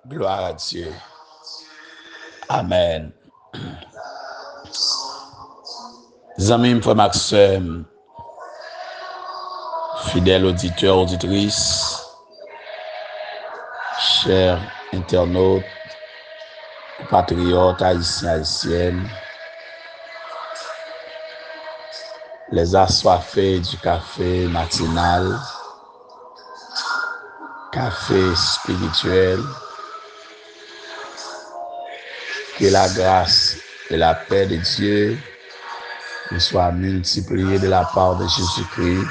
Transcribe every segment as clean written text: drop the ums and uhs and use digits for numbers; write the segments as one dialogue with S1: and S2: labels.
S1: Gloire à Dieu. Amen. Amis, frères, Maxime, fidèles auditeurs, auditrices, chers internautes, compatriotes, haïtiens, haïtiennes, les assoiffés du café matinal, café spirituel, que la grâce et la paix de Dieu soient multipliées de la part de Jésus-Christ,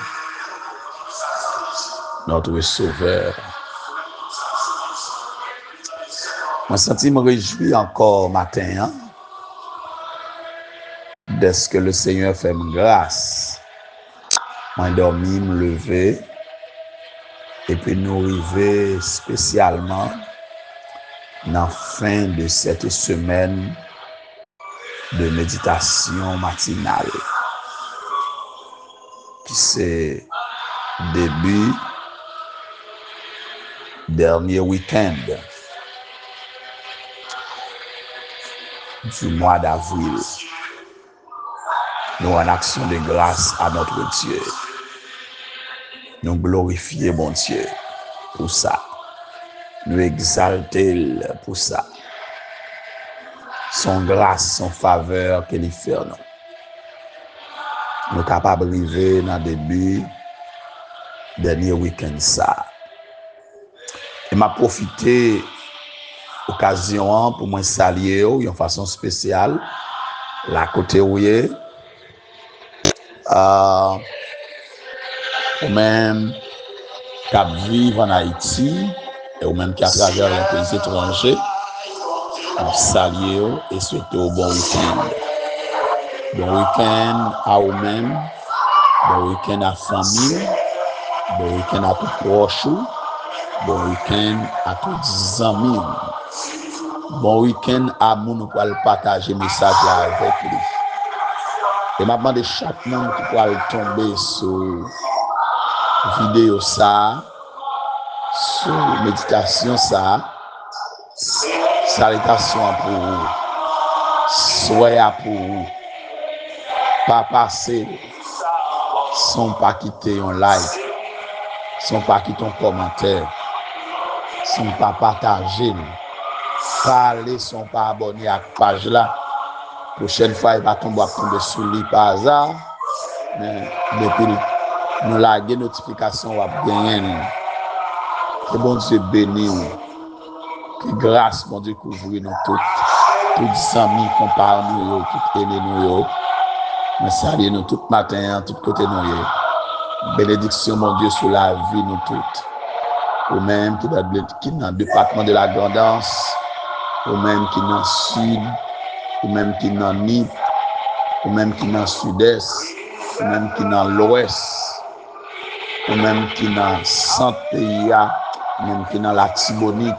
S1: notre Sauveur. Moi, senti me réjouir encore matin, dès que le Seigneur fait me grâce. Moi, dormi, me lever, et puis nous arriver spécialement dans la fin de cette semaine de méditation matinale, qui c'est début dernier week-end du mois d'avril. Nous en action de grâce à notre Dieu. Nous glorifions mon Dieu pour ça. Nous exalter pour ça. Son grâce, son faveur qu'il fait nous. Nous sommes capables d'arriver dans le début dernier week-end ça. Et m'a profité occasion pour moi saluer de façon spéciale la côté où ou même qui vivent en Haïti et ou même qui à travers les pays étrangers, nous saluer et souhaiter un bon week-end. Bon week-end à vous-même, bon week-end à famille, bon week-end à tous proches, bon week-end à tous amis. Bon week-end à nous pour partager message là avec lui. Et maintenant de chaque monde qui pourra tomber sur vidéo ça, sur méditation ça, salutation pour vous, soyez pour vous, pas passer, sans pas quitter un like, sans pas quitter un commentaire, sans pas partager, parler, sans pas abonner à la page là. Prochaine fois, il va tomber sur lui par hasard, mais depuis nous laguer notification va gagner. Que bon Dieu bénisse, que grâce bon Dieu couvre nous toutes amis qu'on parle nous, toutes aînés nous. Mais salut nous tout matin, tout côté nous. Bénédiction mon Dieu sur la vie nous toutes. Ou même qui dans le département de la Grandance, ou même qui dans le sud, ou même qui dans le NIP, ou même qui dans le sud-est, ou même qui dans l'ouest, ou même qui dans le centre pays, ou même qui dans la Tibonite,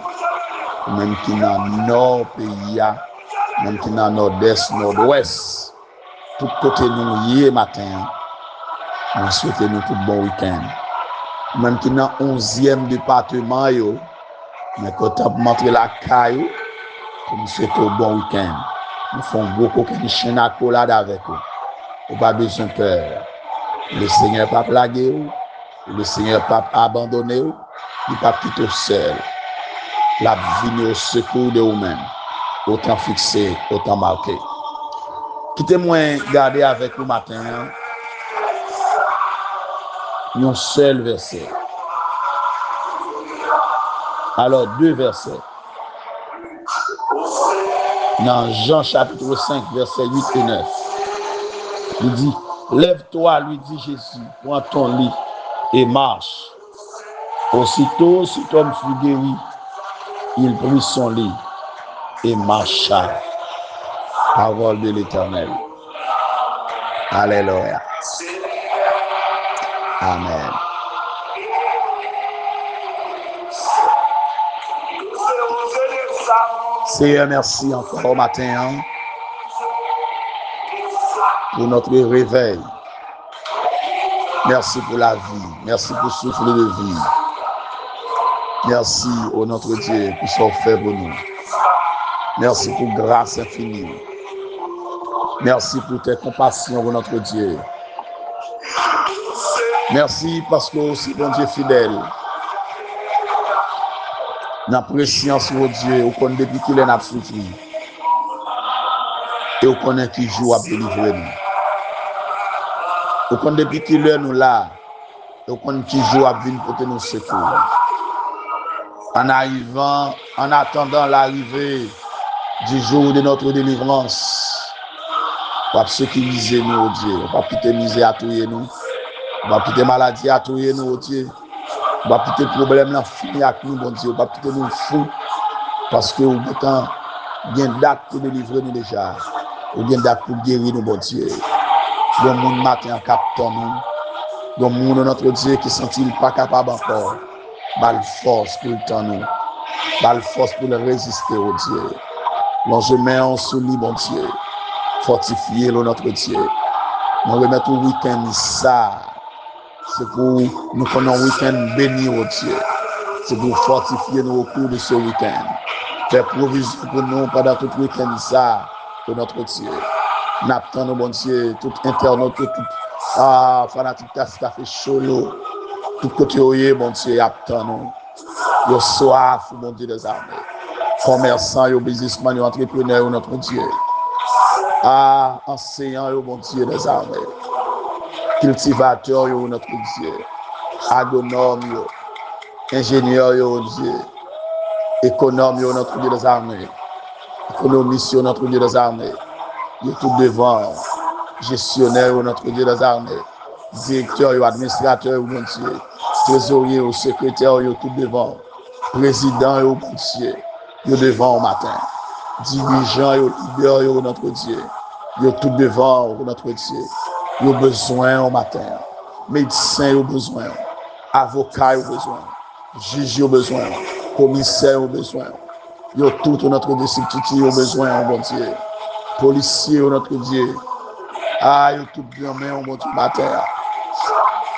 S1: ou même qui dans le nord pays, ou même qui dans le nord-est, nord-ouest. Tout côté nous hier matin, nous souhaitons nous tout bon week-end. Même qui dans le 11e département, mais quand on montre la caille, nous souhaitons bon week-end. Nous faisons beaucoup de chaîne à collade avec eux. Vous n'avez pas besoin de peur. Le Seigneur n'a pas plagué vous. Le Seigneur n'a pas abandonné vous. Il n'a pas quitté seul. La vie au secours de vous-même. Autant fixé, autant marqué. Quittez-moi garder avec vous matin un seul verset. Alors, 2 versets. Dans Jean chapitre 5, versets 8 et 9. Il dit, lève-toi, lui dit Jésus, prends ton lit et marche. Aussitôt, cet homme fut guéri, il prit son lit et marcha. Parole de l'Éternel. Alléluia. Amen. Seigneur, merci encore au matin pour notre réveil. Merci pour la vie. Merci pour le souffle de vie. Merci, ô notre Dieu, pour ce que fait pour nous. Merci pour grâce infinie. Merci pour tes compassions, ô notre Dieu. Merci parce que aussi bon Dieu fidèle. N'a préscience, ô Dieu, au connaît depuis qu'il est n'a souffri. Et au connaît qui joue à délivrer nous. Au connaît depuis qu'il est nous là. Et au connaît qui joue à venir pour nous secours. En arrivant, en attendant l'arrivée du jour de notre délivrance, on va sécuriser nous, oh Dieu. On va quitter misère à tuer nous. On va quitter maladie à tuer nous, oh Dieu. On va quitter problème là, fini avec nous, bon Dieu. On va quitter nous fous. Parce que, au bout de temps, il y a une date pour délivrer nous déjà. Il y a une date pour guérir nous, bon Dieu. Il y a un monde matin en captant nous. Il y a un monde, notre Dieu, qui sent-il pas capable encore. Bal force pour le temps nous. Bal force pour le résister, oh Dieu. L'on je mets en souli, bon Dieu. Fortifier notre Dieu. Nous remettons au week-end ça. C'est pour nous connaître un week-end béni, oh Dieu. C'est pour fortifier nous au cours de ce week-end. Faire provision pour nous pendant tout le week-end ça, pour notre Dieu. N'attendons, bon Dieu, tout internaute, tout fanatique, ça fait chaud. Tout côté, bon Dieu, attendons. Yo soif, bon Dieu des armées. Commerçants, yo businessmen, yo entrepreneurs, notre Dieu. Enseignants, yo bon Dieu des armées. Cultivateurs, yo notre Dieu. Agronomes, yo. Ingénieurs, yo Dieu. Économes, yo notre Dieu des armées. Économistes, yo notre Dieu des armées. Yo tout devant. Gestionnaires, yo notre Dieu des armées. Directeurs, yo administrateurs, yo bon Dieu. Trésorier, yo secrétaire, yo tout devant. Président, yo bon Dieu. Yo devant au matin. Dirigeant, yo leader, yo notre Dieu. Yo tout devant, notre Dieu. Yo besoin au matin. Médecin, yo besoin. Avocat, yo besoin. Juge, yo besoin. Commissaire, yo besoin. Yo tout notre district, yo besoin, bon Dieu. Policier, notre Dieu. Yo tout bien, mon bon Dieu, matin.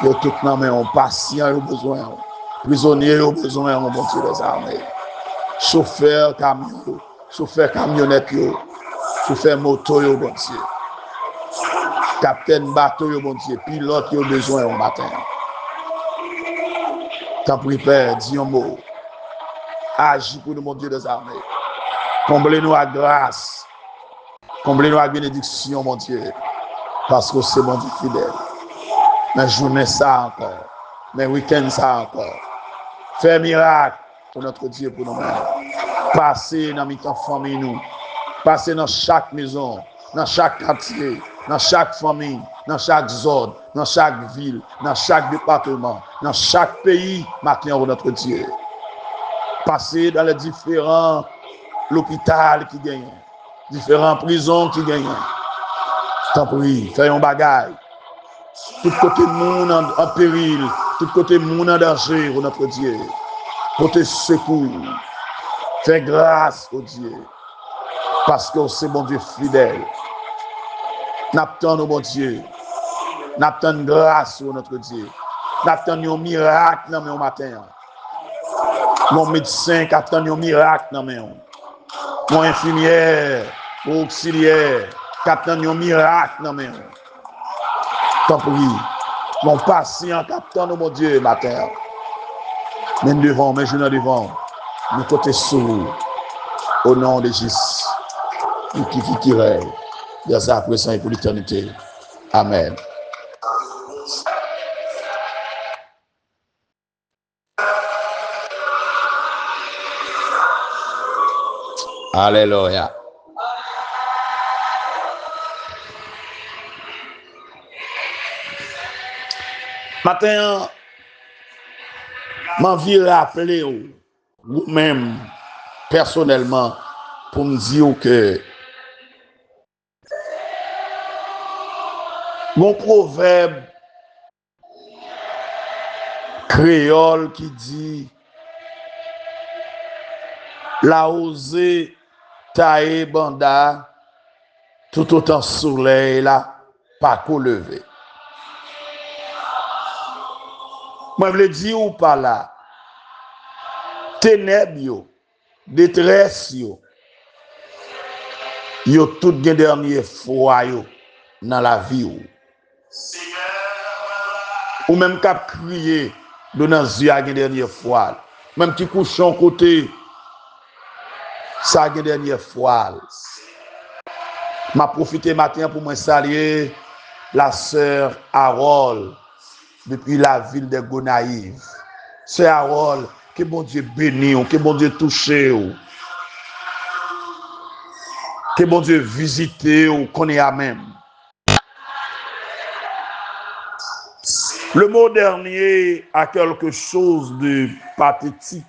S1: Yo tout nan men, patient, yo besoin. Prisonnier, yo besoin, mon bon Dieu, des armées. Chauffeur camion, chauffeur camionnette, yo. Chauffeur moto, yo, bon Dieu. Capitaine bateau, yo, bon Dieu. Pilote, yo, besoin, au matin. T'en prie, Père, dis un mot. Agis pour nous, mon Dieu, des armées. Comblez-nous à grâce. Comblez-nous à bénédiction, mon Dieu. Parce que c'est mon Dieu fidèle. Mais journée ça encore. Mais week-end ça encore. Fais miracle pour notre Dieu, pour nous-mêmes. Passez dans notre famille, nous. Passez dans chaque maison, dans chaque quartier, dans chaque famille, dans chaque zone, dans chaque ville, dans chaque département, dans chaque pays, maintenant pour notre Dieu. Passez dans les différents hôpitaux qui gagnent, différentes prisons qui gagnent. Tant pis, fais un bagage. Tout côté monde en péril, tout côté monde en danger, pour notre Dieu. Pour te secours. Fais grâce au Dieu. Parce que c'est mon Dieu fidèle. N'attendons, mon Dieu. N'attendons grâce au notre Dieu. N'attendons un miracle dans mon matin. Mon médecin qui attend un miracle dans mon infirmière, mon auxiliaire qui attend un miracle dans mon. Tant pis. Mon patient qui attend, mon Dieu, matin. Même devant, mes jeunes devant. Nous côté sourds. Au nom de Jésus. Qui règne. Dès à présent et pour l'éternité. Amen. Alléluia. Matin, m'envie rappeler vous-même personnellement pour me dire que mon proverbe créole qui dit la osée taille banda tout autant soleil là pas qu'au lever. Moi je le dis ou pas là ténèbres yo, détresse yo, yo tout gen dernier fois yo dans la vie yo. Ou même cap crier de dans yeux à gen dernière fois. Même petit couchon côté ça gen dernière fois. M'a profité matin pour me saluer la sœur Harold depuis la ville de Gonaïve. Sœur Harold, que bon Dieu bénisse, que bon Dieu touche, que bon Dieu visite ou connaît à même. Le mot dernier a quelque chose de pathétique.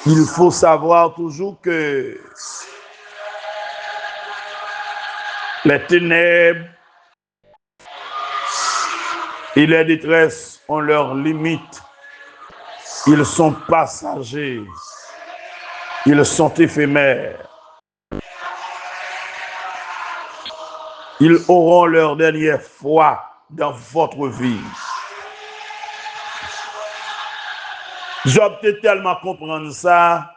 S1: Il faut savoir toujours que les ténèbres et les détresses ont leurs limites. Ils sont passagers. Ils sont éphémères. Ils auront leur dernière fois dans votre vie. Job peut tellement comprendre ça.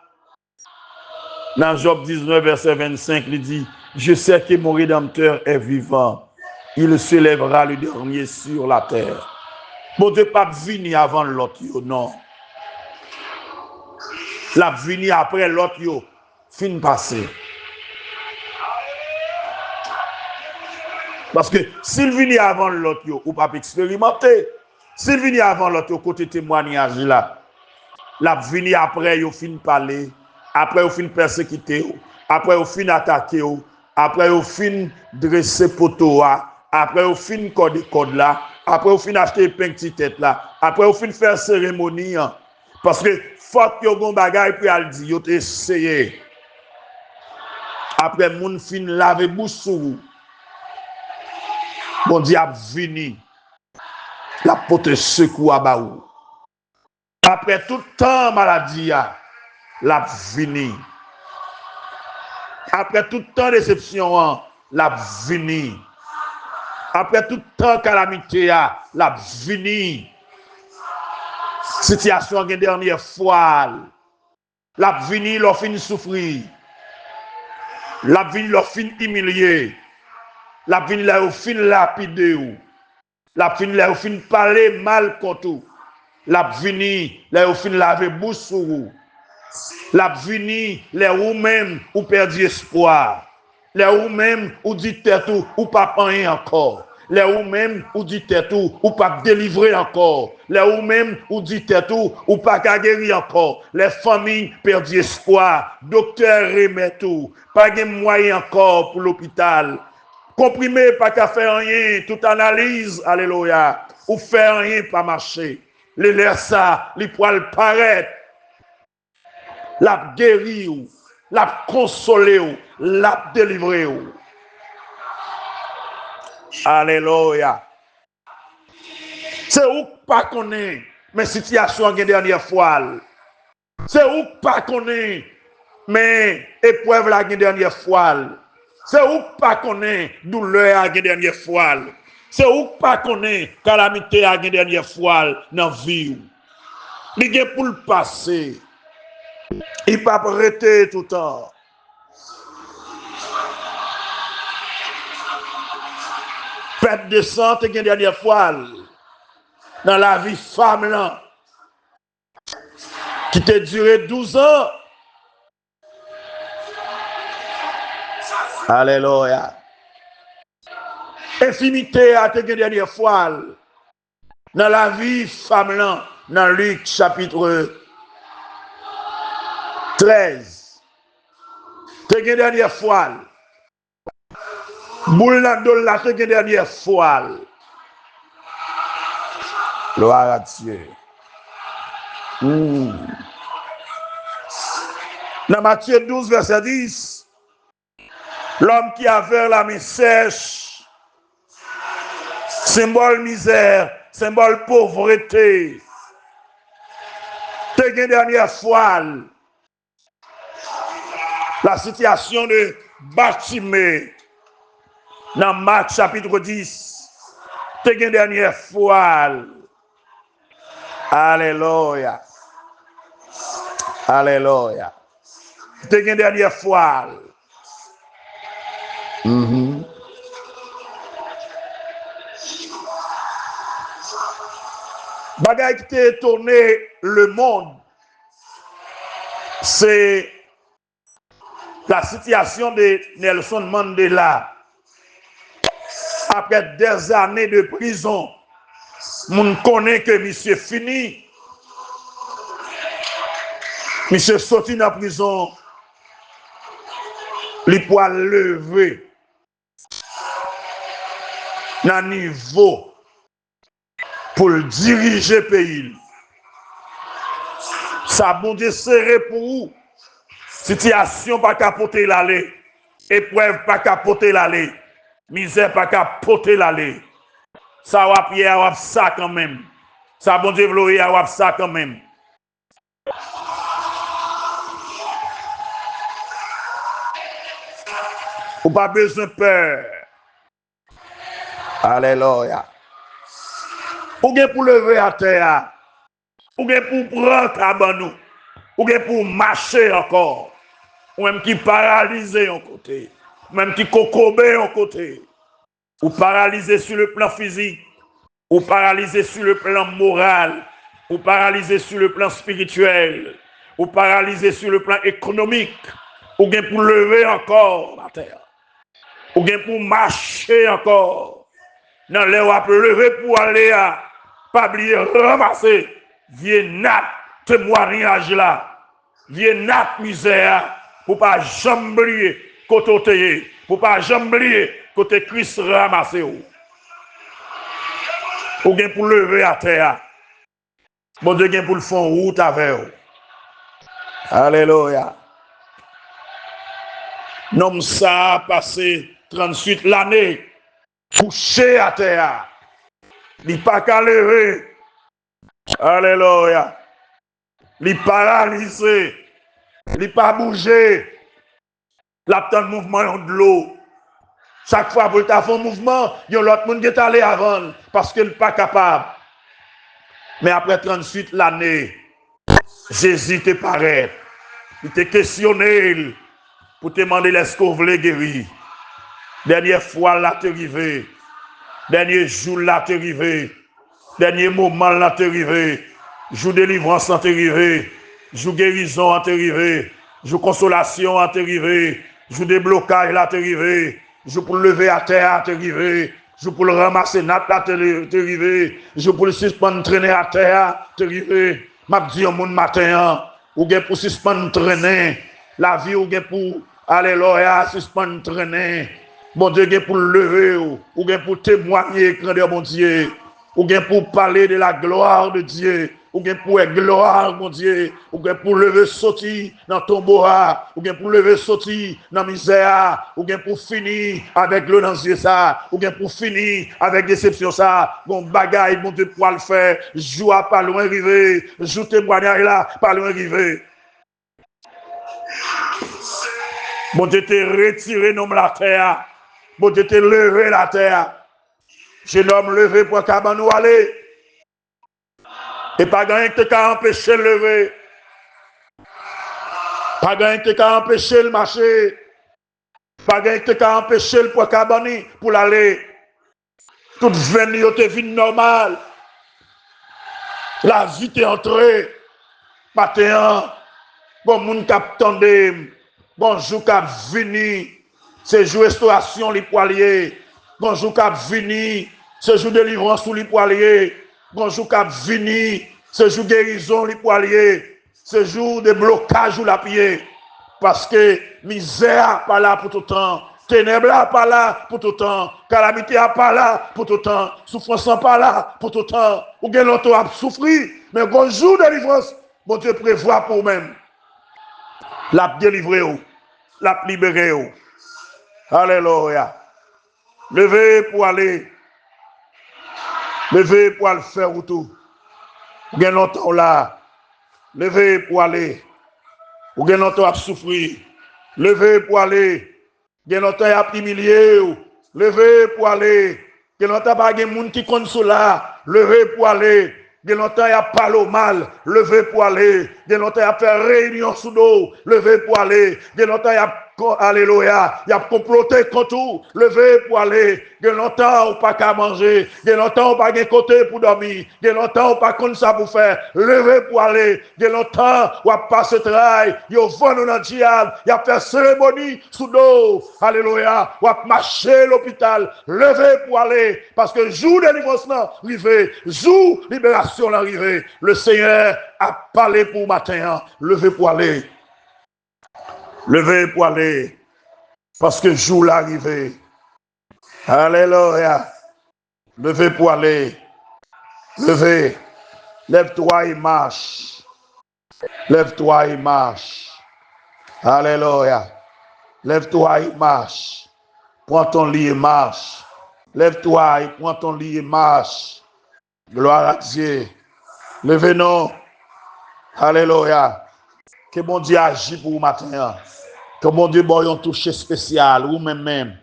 S1: Dans Job 19, verset 25, il dit, je sais que mon Rédempteur est vivant. Il se lèvera le dernier sur la terre. Bon Dieu, pas venir avant l'autre, non. La venir après l'autre, fin passé. Parce que s'il vient avant l'autre, ou pas expérimenter. S'il vient avant l'autre, côté témoignage là, la venir après, fin parler. Après, au fin persécuter, après, au fin attaquer, après, au fin dresser poteau, après, au fin code là, après, au fin acheter petit tête là, après, au fin faire cérémonie. Parce que, faut que yon bagay puis al di, yon essayé. Après, moun fin lave bouche sou. Bon Dieu a vini. La pote secoue à baou. Après tout temps maladie, la vini. Après tout temps déception, la vini. Après tout temps calamité, la vini. Situation gen dernière fois, la vini leur fin souffrir. La vini leur fin humilier. La vini leur fin lapider. La vini leur fin parler mal contre. La vini leur fin laver bouche sur vous. La vini les ou même ou perdu espoir. Les ou même ou dit tête ou pas rien encore. Les ou même ou dit tête ou pas délivrer encore. Les ou même ou dit tête ou pas guérir encore. Les familles perdu espoir. Docteur remet tout. Pas de moyen encore pour l'hôpital. Comprimé pas qu'à faire rien. Toute analyse, alléluia. Ou faire rien pas marcher. Les l'air ça, les poils paraître. La guérir, la consoler, la délivrer. Alléluia. C'est où pas qu'on est, mais situation la dernière fois. C'est où pas qu'on est, mais épreuve la dernière fois. C'est où pas qu'on est, douleur la dernière fois. C'est où pas qu'on est, calamité la dernière fois dans la vie. Il y a pour le passé. Il ne peut pas arrêter tout le temps. Perte de sang, une dernière fois, dans la vie femme là, qui t'a duré 12 ans. Alléluia. Infinité à une dernière fois, dans la vie femme là, dans Luc chapitre 13. Te gen dernière fois. Boule nan dol la te gen dernière fois. Gloire à Dieu. Dans Matthieu 12, verset 10, l'homme qui avait la main sèche, symbole misère, symbole pauvreté, te gen dernière fois. La situation de Bartimée dans Marc chapitre 10, c'est une dernière fois. Alléluia. Alléluia. C'était une dernière fois. Bagay qui t'a étonné le monde, c'est la situation de Nelson Mandela. Après des années de prison, on connaît que monsieur fini. Monsieur sorti de la prison, il peut lever dans le niveau pour diriger le pays. Ça bon Dieu serré pour vous. Situation pas capoter l'aller. Épreuve pas capoter l'aller. Misère pas capoter l'aller. Ça va pied à ça quand même. Ça bon Dieu vouloir à ça quand même. Ou pas besoin de peur. Alléluia. Ou bien pour lever à terre. Ou bien pour prendre cabanou. Ou bien pour marcher encore. Ou même qui paralysé en côté. Même qui cocobé en côté. Ou paralysé sur le plan physique. Ou paralysé sur le plan moral. Ou paralysé sur le plan spirituel. Ou paralysé sur le plan économique. Ou bien pour lever encore la terre. Ou bien pour marcher encore. Non, les on peut lever pour aller à pas oublier ramasser vieux nat témoignage là. Vieux nat misère pour pas jamais oublier côté pour pas jamais oublier côté Christ ramassé ou bien pour lever à terre. Bon Dieu bien pour le fond route avec vous. Alléluia. Nom ça a passé 38 l'année couché à terre. Il n'est pas qu'à lever. Alléluia. Il est paralysé. Il n'est pas bougé. L'absent de mouvement de l'eau. Chaque fois que tu as fait un mouvement, il y a l'autre monde qui est allé avant parce qu'il n'est pas capable. Mais après 38 l'année, Jésus te paraît. Il t'a questionné pour te demander est-ce qu'on voulait guérir. Dernière fois, là, t'es arrivé. Dernier jour, là, t'es arrivé. Dernier moment, là, t'es arrivé. Jour de délivrance, là, t'es arrivé. Jour guérison, là, t'es arrivé. Jour consolation, là, t'es arrivé. Jour déblocage, là, t'es arrivé. Jour pour le lever à terre, t'es arrivé. Jour pour le ramasser, là, t'es arrivé. Jour pour le suspendre, traîner à terre, t'es arrivé. M'a dit au monde matin, ou bien pour suspendre, traîner. La vie, ou bien pour, alléluia, suspendre, traîner. Bon Dieu, pour lever, ou bien pour témoigner, grandeur, mon Dieu, ou bien pour parler de la gloire de Dieu, ou bien pour gloire, mon Dieu, ou bien pour lever sortir dans ton bois, ou bien pour lever sortir dans la misère, ou bien pour finir avec le danger ça, ou bien pour finir avec déception ça, bon bagaille, mon Dieu, pour le faire, joue à pas loin arriver, joue témoignage là, pas loin arriver. Bon Dieu, t'es retiré dans la terre. Bon Dieu, t'es levé la terre. Jeune homme levé pour cabanou aller. Et pas gagné que t'as empêché de lever. Pas gagné que t'as empêché de marcher. Pas gagné que t'as empêché le pour cabani pour l'aller. Toute venue t'es vie normale. La vie t'est entrée. Matin, bon moun k'ap tande. Bonjour k'ap vini. C'est jour restauration les poiliers. Bonjour cap vini. C'est jour délivrance sous les poiliers. Bonjour cap vini. C'est jour guérison les poiliers. C'est jour de blocage ou la pied. Parce que misère pas là pour tout le temps. Ténèbres pas là pour tout le temps. Calamité pas là pour tout le temps. Souffrance pas là pour tout le temps. Ou bien longtemps à souffrir. Mais bonjour délivrance. Bon Dieu prévoit pour vous-même. La délivrer ou. La libérer ou. Alléluia. Levez pour aller. Levez pour aller faire tout. Ou bien longtemps là. Levez pour aller. Ou bien longtemps à souffrir. Levez pour aller. Bien longtemps à humilier. Levez pour aller. Bien longtemps pas de monde qui compte sur là. Levez pour aller. il y a longtemps, il y a parlé au mal, levez pour aller. Il y a longtemps, il y a fait réunion sous l'eau, levez pour aller. Il y a longtemps, il y a alléluia, il y a comploté contre tout, levez pour aller. Il y a longtemps, on pas qu'à manger. Il y a longtemps, on pas qu'à côté pour dormir. Il y a longtemps, on pas comme ça pour faire. Levez pour aller. Il y a longtemps, on a passé travail. Il y a vendu dans le diable. Il y a fait cérémonie sous l'eau. Alléluia. On a marché à l'hôpital. Levez pour aller. Parce que jour de délivrance arrivé. Jour libération arrivé. Le Seigneur a parlé pour matin. Levez pour aller. Levez pour aller, parce que jour l'arrivée. Alléluia. Levez pour aller. Levez. Lève-toi et marche. Lève-toi et marche. Alléluia. Lève-toi et marche. Prends ton lit et marche. Lève-toi et prends ton lit et marche. Gloire à Dieu. Levez-nous. Alléluia. Que bon Dieu agit pour vous matin. Que bon Dieu bon un toucher spécial ou même.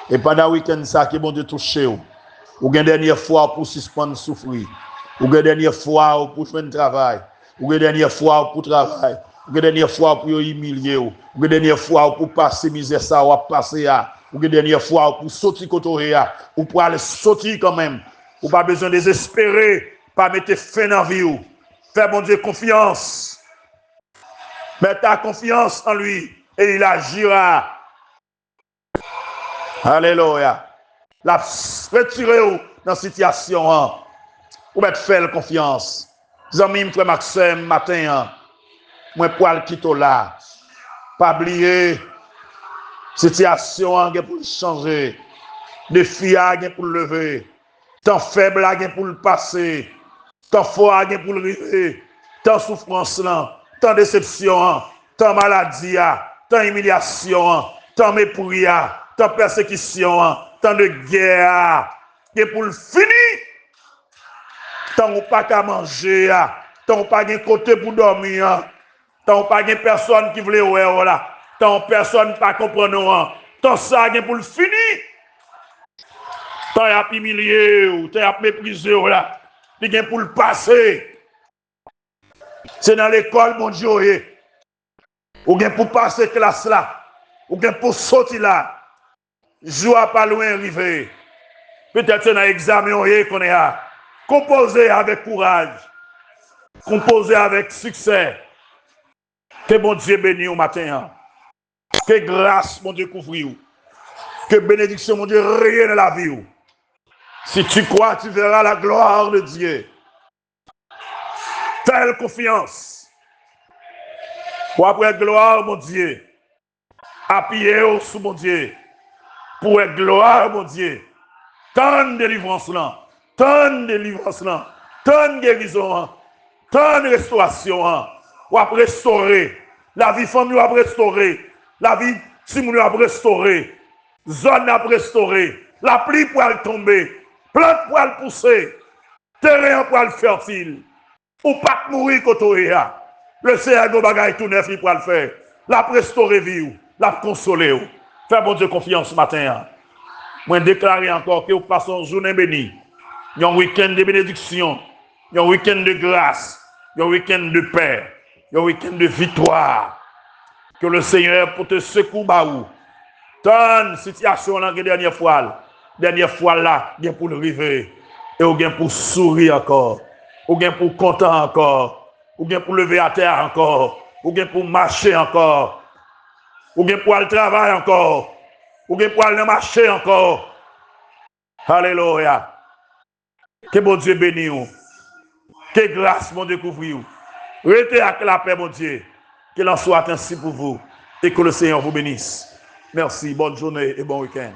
S1: Et pendant le week-end ça que bon Dieu toucher ou une dernière fois pour suspendre souffrir. Ou une dernière fois pour faire un travail. Ou une dernière fois pour travailler. Ou une dernière fois pour humilier. Ou une dernière fois pour passer misère ça ou passer à. Ou une dernière fois pour sortir côté ou pour aller sortir quand même. Ou pas besoin de désespérer, pas mettre fin dans la vie. Fais bon Dieu confiance. Mets ta confiance en lui et il agira. Alléluia. La retirer dans la situation. Ou mettre faire confiance. Zami, frère Maxime, matin, moi pour le quitter là. Pas oublier, situation pour changer. Défi pour le lever. Temps faible pour le passer. Temps fort pour le river. Temps souffrance là. Tant déception, tant maladie, tant humiliation, tant mépris, tant persécution, tant de guerre, qui pour le finir, tant on pas qu'à manger, tant on pas de côté pour dormir, tant on pas de personne qui voulait ouais là, tant personne pas comprendre, tant ça pour le finir, tant y a humilié, tant y a méprisé là, qui pour le passer. C'est dans l'école, mon Dieu, ou bien pour passer classe là, ou bien pour sortir là, joie pas loin arriver. Peut-être c'est dans l'examen qu'on est là. Composer avec courage, composer avec succès. Que bon Dieu bénisse au matin. Que grâce, mon Dieu, couvre. Que bénédiction, mon Dieu, règne dans la vie. Si tu crois, tu verras la gloire de Dieu. Telle confiance. Pour après gloire, mon Dieu. Appuyez sous mon Dieu. Pour être gloire, mon Dieu. Tant de délivrance là. Tant de délivrance là. Tant de guérison. Tant de restauration. Pour restaurer. La vie famille va restaurer. La vie Simon va restaurer. Zone va restaurer. La pluie pour tomber. Plante pour pousser. Terrain pour fertile. Ou pas mourir côté là. Le Seigneur de bagaille tout neuf il pour le faire. La restaurer vie, la consoler. Fais bon Dieu confiance ce matin. Moi déclarer encore que vous passez une journée bénie. Un week-end de bénédiction, un week-end de grâce, un week-end de paix, un week-end de victoire. Que le Seigneur pour te secouer baou. Tant situation la dernière fois là, bien pour le river et ou bien pour sourire encore. Ou bien pour content encore, ou bien pour lever à terre encore, ou bien pour marcher encore, ou bien pour aller travailler encore, ou bien pour aller marcher encore. Alléluia. Que bon Dieu bénisse. Que grâce, mon Dieu, couvre vous. Restez avec la paix, mon Dieu. Qu'il en soit ainsi pour vous et que le Seigneur vous bénisse. Merci, bonne journée et bon week-end.